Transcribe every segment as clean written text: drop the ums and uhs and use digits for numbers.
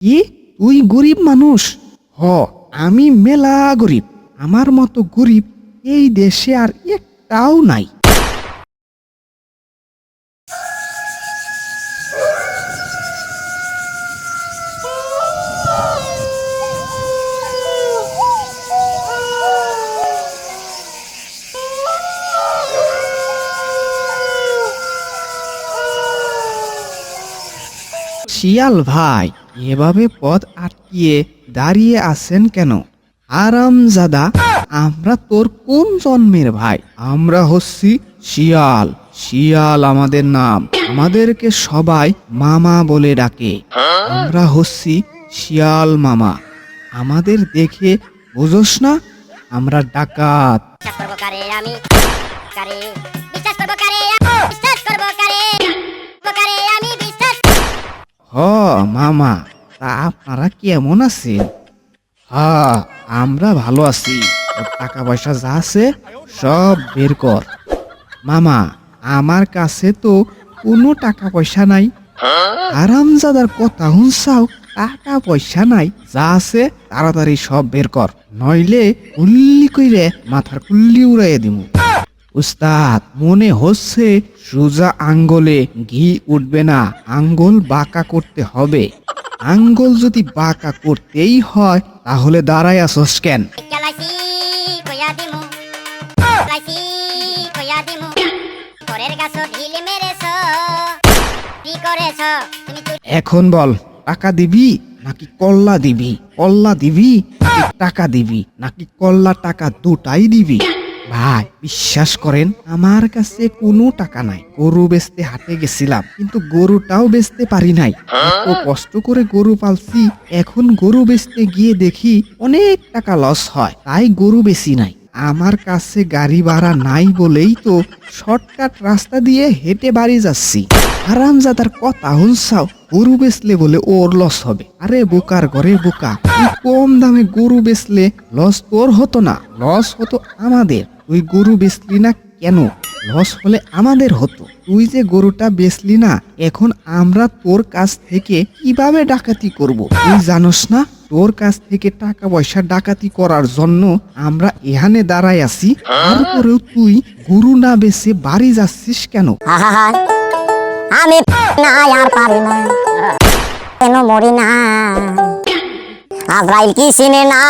কি তুই গরিব মানুষ? হ, আমি মেলা গরিব। আমার মতো গরিব এই দেশে আর একটাও নাই। শিয়াল ভাই, এভাবে পথ আটকিয়ে দাঁড়িয়ে আছেন কেন? আরামজাদা, আমরা তোর কোন জন্মের ভাই? আমরা হচ্ছি শিয়াল। শিয়াল আমাদের নাম। আমাদেরকে সবাই মামা বলে ডাকে। আমরা হচ্ছি শিয়াল মামা। আমাদের দেখে বুঝোস না? আমরা ডাকাত। হ মামা, তা আপনারা কেমন আছেন? হ্যাঁ, আমরা ভালো আছি। তোর টাকা পয়সা যা আছে সব বের কর। মামা, আমার কাছে তো কোনো টাকা পয়সা নাই। আরামজাদার কথা হুনসাও, টাকা পয়সা নাই। যা আছে তাড়াতাড়ি সব বের কর, নইলে কুল্লি কইরে মাথার কুল্লি উড়াইয়া দিমু। উস্তাদ, মনে হচ্ছে সোজা আঙ্গলে ঘি উঠবে না, আঙ্গুল বাঁকা করতে হবে। আঙ্গুল যদি বাঁকা করতেই হয় তাহলে দাঁড়ায় আসস কেন? এখন বল, টাকা দিবি নাকি কল্লা দিবি? কল্লা দিবি নাকি টাকা দিবি? নাকি কল্লা টাকা দুটাই দিবি? ভাই, বিশ্বাস করেন, আমার কাছে কোনো টাকা নাই। গরু বেচতে হাটে গেছিলাম, কিন্তু গরুটাও বেচতে পারি নাই। এত কষ্ট করে গরু পালছি, এখন গরু বেচতে গিয়ে দেখি অনেক টাকা লস হয়, তাই গরু বেশি নাই। আমার কাছে গাড়ি ভাড়া নাই বলেই তো শর্টকাট রাস্তা দিয়ে হেঁটে বাড়ি যাচ্ছি। হারামজাদার কথা হুনসাও, গরু বেচলে বলে ওর লস হবে। আরে বোকার ঘরে বোকা, তুই কম দামে গরু বেচলে লস তোর হতো না, লস হতো আমাদের। তুই গরু বেচলি না কেন? লস হলে আমাদের হতো। তুই যে গরুটা বেচলি না, এখন আমরা তোর কাছ থেকে কিভাবে ডাকাতি করব? তুই জানোস না? তোর কাছ থেকে টাকা পয়সা ডাকাতি করার জন্য আমরা এখানে দাঁড়ায় আছি। তারপরেও তুই গরু না বেচে বাড়ি যাচ্ছিস কেন? আমি না আর পারি না, কেন মরি না? আজরাইল কি চিনে না?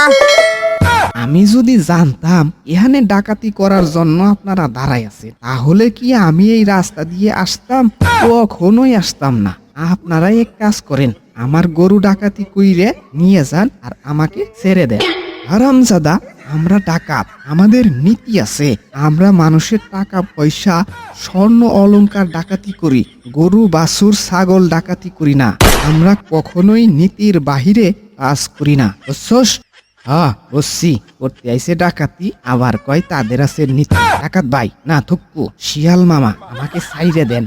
আমি যদি জানতাম এখানে ডাকাতি করার জন্য আপনারা দাঁড়ায় আছে, তাহলে কি আমি এই রাস্তা দিয়ে আসতাম? কখনোই আসতাম না। আপনারা এক কাজ করেন, আমার গরু ডাকাতি কইরে নিয়ে যান আর আমাকে ছেড়ে দেন। হারামজাদা, আমরা ডাকাত, আমাদের নীতি আছে। আমরা মানুষের টাকা পয়সা, স্বর্ণ অলংকার ডাকাতি করি, গরু বাছুর ছাগল ডাকাতি করি না। আমরা কখনোই নীতির বাহিরে কাজ করি না, বুঝছস? হ্যাঁ বুঝছি, করতে আইসে ডাকাতি, আবার কয় তাদের আছে নীতি। ডাকাত ভাই না থুকু, শিয়াল মামা আমাকে সাইরে দেন।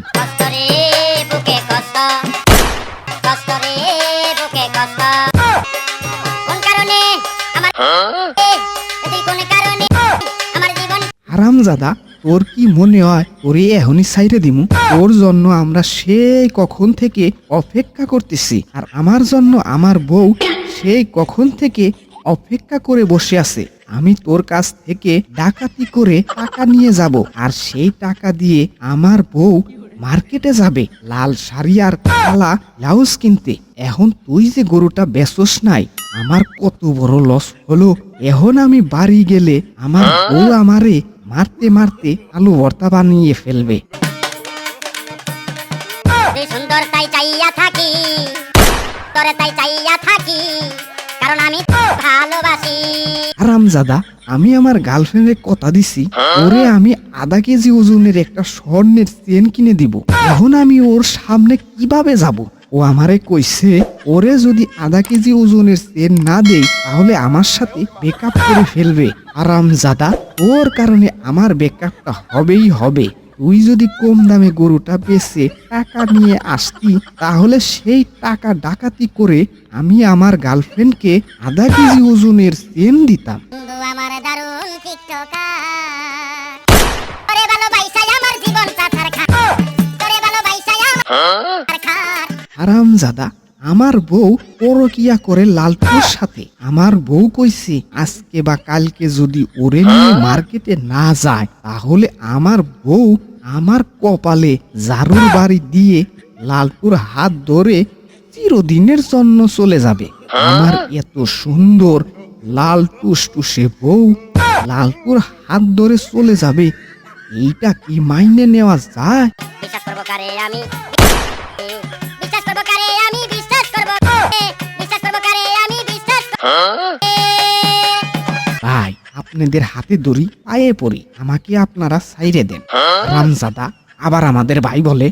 হারামজাদা, তোর কি মনে হয় তোরে এখনই সাইরে দিমু? তোর জন্য আমরা সেই কখন থেকে অপেক্ষা করতেছি, আর আমার জন্য আমার বউ সেই কখন থেকে অপেক্ষা করে বসে আছে। আমি তোর কাছ থেকে ডাকাতি করে টাকা নিয়ে যাব, আর সেই টাকা দিয়ে আমার বউ মার্কেটে যাবে লাল শাড়ি আর কালা ব্লাউজ কিনতে। এখন তুই যে গরুটা বেচোস নাই, আমার কত বড় লস হলো। এখন আমি বাড়ি গেলে আমার বউ আমারে মারতে মারতে আলু ভর্তা বানিয়ে ফেলবে। সুন্দর তাই চাইয়া থাকি, তোরে তাই চাইয়া থাকি, কারণ আমি ভালোবাসি। হারামজাদা, আমি আমার গার্লফ্রেন্ডের কথা দিছি, ওরে আমি আধা কেজি ওজনের একটা স্বর্ণের চেন কিনে দিব। এখন আমি ওর সামনে কিভাবে যাব? ও আমারে কইছে, ওরে যদি আধা কেজি ওজনের চেন না দেই তাহলে আমার সাথে ব্রেকআপ করে ফেলবে। হারামজাদা, ওর কারণে আমার ব্রেকআপটা হবেই হবে। তুই যদি কম দামে গরুটা বেচে টাকা নিয়ে আসতি, তাহলে সেই টাকা ডাকাতি করে আমি আমার গার্লফ্রেন্ডকে আধা কেজি ওজনের চেন দিতাম। আমার দারুণ টিকটকার, তোরে ভালোবাসাই আমার জীবনটা ছারখার, তোরে ভালোবাসাই আমার খার। হারামজাদা, আমার বউ পরকিয়া করে লালটুর সাথে। আমার বউ কইছে আজকে বা কালকে যদি ওরে নিয়ে মার্কেটে না যায় তাহলে আমার বউ আমার কপালে ঝাড়ুর বাড়ি দিয়ে লালটুর হাত ধরে চিরদিনের জন্য চলে যাবে। আমার এত সুন্দর লাল টুসটুসে বউ লালটুর হাত ধরে চলে যাবে, এইটা কি মাইনে নেওয়া যায়? বিশ্বাস করবো কারে আমি, বিশ্বাস করবো কারে আমি, বিশ্বাস করবো, বিশ্বাস করবো কারে আমি, বিশ্বাস ভাই আপনাদের হাতে ধরি পায়ে পড়ি, আমাকে আপনারা সাইরে দেন। রামজাদা আবার আমাদের ভাই বলে,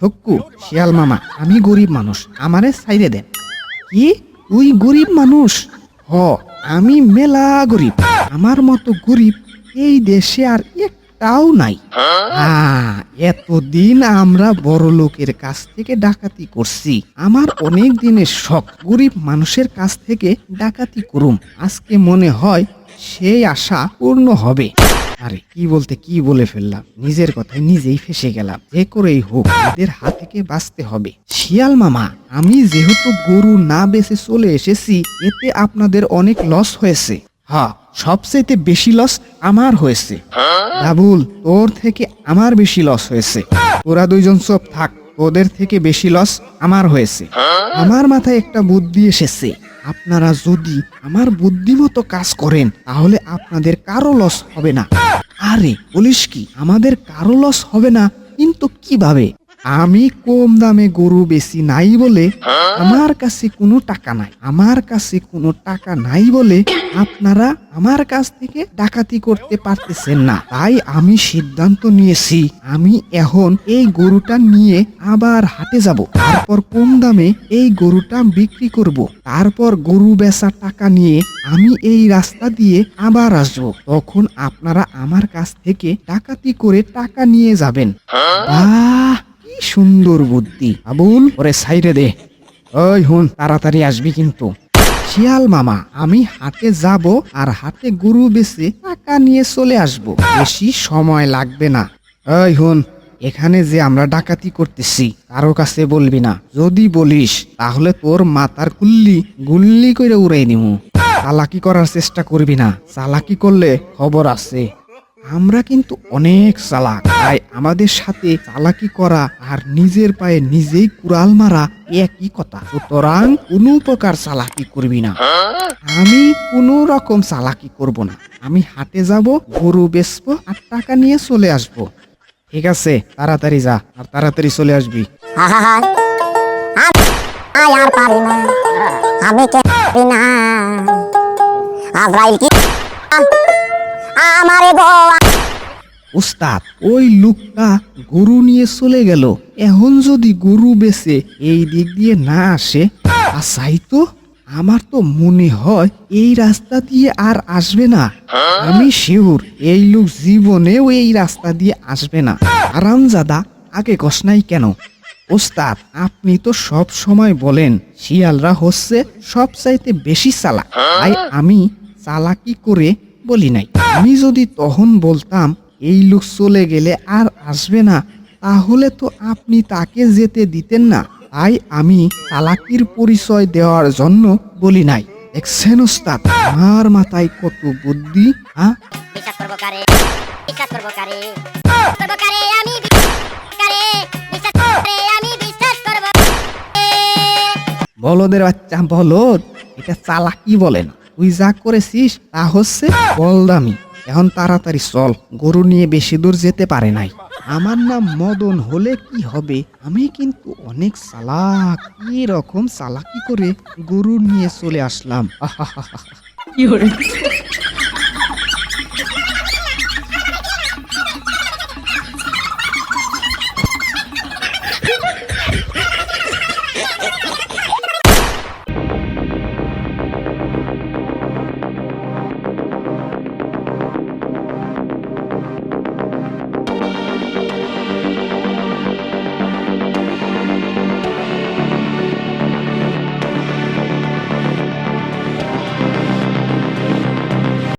থক্কু শিয়াল মামা আমি গরিব মানুষ, আমারে সাইরে দেন। কি তুই গরিব মানুষ? হ আমি মেলা গরিব, আমার মতো গরিব এই দেশে আর একটাও নাই। এতদিন আমরা বড় লোকের কাছ থেকে ডাকাতি করছি, আমার অনেক দিনের শখ গরিব মানুষের কাছ থেকে ডাকাতি করুম, আজকে মনে হয় সেই আশা পূর্ণ হবে। আরে কি বলতে কি বলে ফেললাম, নিজের কথায় নিজেই ফেসে গেলাম। যে করেই হোক এদের হাত থেকে বাঁচতে হবে। শিয়াল মামা আমি যেহেতু গরু না বেচে চলে এসেছি, এতে আপনাদের অনেক লস হয়েছে। হ্যাঁ সবচেয়ে বেশি লস আমার হয়েছে। বাবুল তোর থেকে আমার বেশি লস হয়েছে। তোরা দুইজন চুপ থাক, তোদের থেকে বেশি লস আমার হয়েছে। আমার মাথায় একটা বুদ্ধি এসেছে, আপনারা যদি আমার বুদ্ধিমতো কাজ করেন তাহলে আপনাদের কারো লস হবে না। আরে বলিস কি, আমাদের কারো লস হবে না? কিন্তু কিভাবে? আমি কম দামে গরু বেশি নাই বলে আমার কাছে কোনো টাকা নাই, আমার কাছে কোনো টাকা নাই বলে আপনারা আমার কাছ থেকে ডাকাতি করতে পারতেছেন না। তাই আমি সিদ্ধান্ত নিয়েছি, আমি এখন এই গরুটা নিয়ে আবার হাটে যাব, তারপর কম দামে এই গরুটা বিক্রি করব, তারপর গরু বেচা টাকা নিয়ে আমি এই রাস্তা দিয়ে আবার আসব, তখন আপনারা আমার কাছ থেকে ডাকাতি করে টাকা নিয়ে যাবেন। বাহ কি সুন্দর বুদ্ধি আবুল, ওরে সাইরে দে। ওই হুন তাড়াতাড়ি আসবি কিন্তু। শিয়াল মামা আমি হাটে যাব আর হাটে গরু বেচে টাকা নিয়ে চলে আসব, বেশি সময় লাগবে না। ওই হুন এখানে যে আমরা ডাকাতি করতেছি কারো কাছে বলবি না, যদি বলিস তাহলে তোর মাথার কুল্লি গুল্লি করে উড়াই দিমু। চালাকি করার চেষ্টা করবি না, চালাকি করলে খবর আছে। আমরা কিন্তু অনেক চালাক, তাই আমাদের সাথে চালাকি করা আর নিজের পায়ে নিজেই কুড়াল মারা একই কথা। সুতরাং কোনো প্রকার চালাকি করবি না। আমি কোনো রকম চালাকি করব না, আমি হাটে যাব, গরু বেচবো আর টাকা নিয়ে চলে আসব। ঠিক আছে তাড়াতাড়ি যা আর তাড়াতাড়ি চলে আসবি। আর পারি না, আমি কে পারি না, আজরাইল কি আমারে গো। উস্তাদ ওই লোকটা গরু নিয়ে চলে গেল, এখন যদি গরু বেচে এই দিক দিয়ে না আসে, আসাই তো আমার তো মনে হয় এই রাস্তা দিয়ে আর আসবে না। আমি শিওর এই লোক জীবনেও এই রাস্তা দিয়ে আসবে না। আরামজাদা আগে কস নাই কেন? ওস্তাদ আপনি তো সব সময় বলেন শিয়ালরা হচ্ছে সবচাইতে বেশি চালাক, তাই আমি চালাকি করে বলি নাই। আমি যদি তখন বলতাম এই লোক চলে গেলে আর আসবে না, তাহলে তো আপনি তাকে যেতে দিতেন না। তাই আমি চালাকির পরিচয় দেওয়ার জন্য বলি নাই। দেখছেন ওস্তাদ আমার মাথায় কত বুদ্ধি। হ্যাঁ বিশ্বাস করবো কারে, বিশ্বাস করবো কারে, করবো কারে আমি, কারে বিশ্বাস করে আমি বিশ্বাস করবো। বলদের বাচ্চা বলদ, এটা চালাকি বলে না। তুই যা করেছিস তা হচ্ছে বলদামি। এখন তাড়াতাড়ি চল, গরু নিয়ে বেশি দূর যেতে পারে নাই। আমার নাম মদন হলে কি হবে, আমি কিন্তু অনেক চালাক। কি রকম চালাকি করে গরু নিয়ে চলে আসলাম। কি